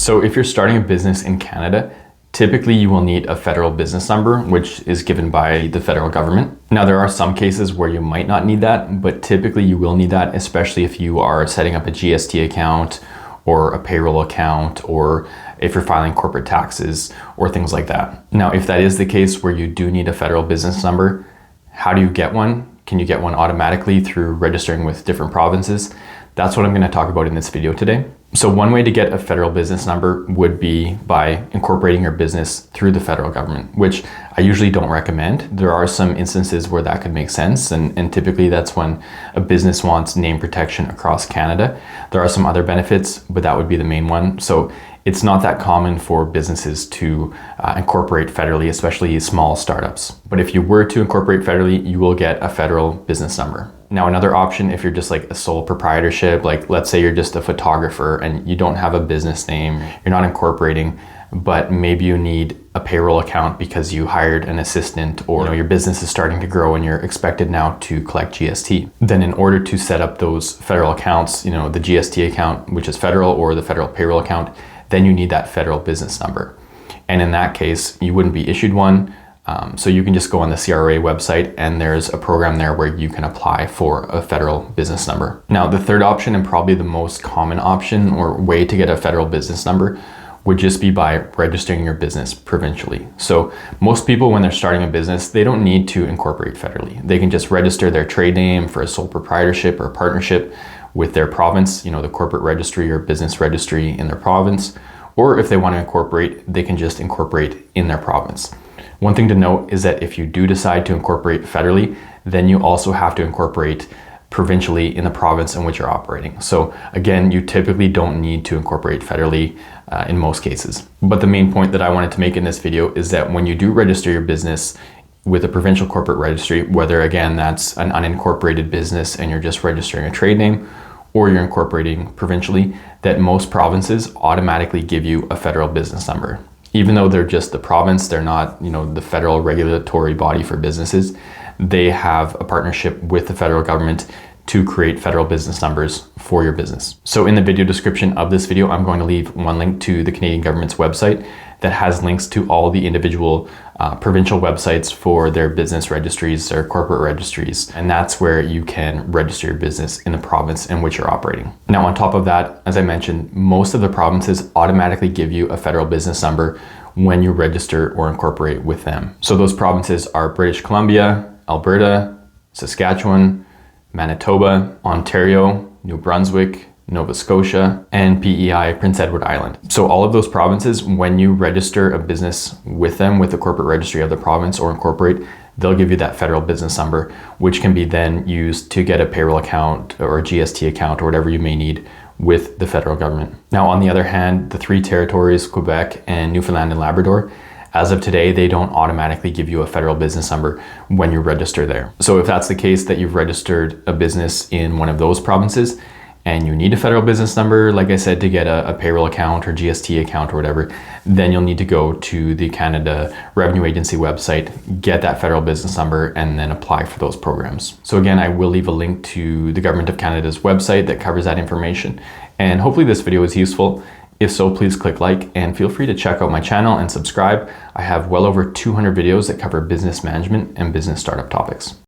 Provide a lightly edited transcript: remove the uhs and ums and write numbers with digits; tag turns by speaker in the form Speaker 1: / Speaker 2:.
Speaker 1: So if you're starting a business in Canada, typically you will need a federal business number, which is given by the federal government. Now, there are some cases where you might not need that, but typically you will need that, especially if you are setting up a GST account or a payroll account, or if you're filing corporate taxes or things like that. Now, if that is the case where you do need a federal business number, how do you get one? Can you get one automatically through registering with different provinces? That's what I'm going to talk about in this video today. So one way to get a federal business number would be by incorporating your business through the federal government, which I usually don't recommend. There are some instances where that could make sense, and typically that's when a business wants name protection across Canada. There are some other benefits, but that would be the main one. So it's not that common for businesses to incorporate federally, especially small startups. But if you were to incorporate federally, you will get a federal business number. Now, another option, if you're just like a sole proprietorship, like let's say you're just a photographer and you don't have a business name, you're not incorporating, but maybe you need a payroll account because you hired an assistant, or your business is starting to grow and you're expected now to collect GST. Then in order to set up those federal accounts, the GST account, which is federal, or the federal payroll account, then you need that federal business number. And in that case, you wouldn't be issued one. So you can just go on the CRA website and there's a program there where you can apply for a federal business number. Now, the third option, and probably the most common option or way to get a federal business number, would just be by registering your business provincially. So most people, when they're starting a business, they don't need to incorporate federally. They can just register their trade name for a sole proprietorship or partnership with their province, the corporate registry or business registry in their province. Or if they want to incorporate, they can just incorporate in their province. One thing to note is that if you do decide to incorporate federally, then you also have to incorporate provincially in the province in which you're operating. So again, you typically don't need to incorporate federally in most cases. But the main point that I wanted to make in this video is that when you do register your business with a provincial corporate registry, whether again that's an unincorporated business and you're just registering a trade name, or you're incorporating provincially, that most provinces automatically give you a federal business number. Even though they're just the province, they're not, the federal regulatory body for businesses, they have a partnership with the federal government to create federal business numbers for your business. So in the video description of this video, I'm going to leave one link to the Canadian government's website that has links to all the individual provincial websites for their business registries, their corporate registries, and that's where you can register your business in the province in which you're operating. Now, on top of that, as I mentioned, most of the provinces automatically give you a federal business number when you register or incorporate with them. So those provinces are British Columbia, Alberta, Saskatchewan, Manitoba, Ontario, New Brunswick, Nova Scotia, and PEI, Prince Edward Island. So all of those provinces, when you register a business with them, with the corporate registry of the province or incorporate, they'll give you that federal business number, which can be then used to get a payroll account or a GST account or whatever you may need with the federal government. Now, on the other hand, the three territories, Quebec and Newfoundland and Labrador, as of today, they don't automatically give you a federal business number when you register there. So if that's the case, that you've registered a business in one of those provinces and you need a federal business number, like I said, to get a payroll account or GST account or whatever, then you'll need to go to the Canada Revenue Agency website, get that federal business number, and then apply for those programs. So again, I will leave a link to the Government of Canada's website that covers that information. And hopefully this video was useful. If so, please click like and feel free to check out my channel and subscribe. I have well over 200 videos that cover business management and business startup topics.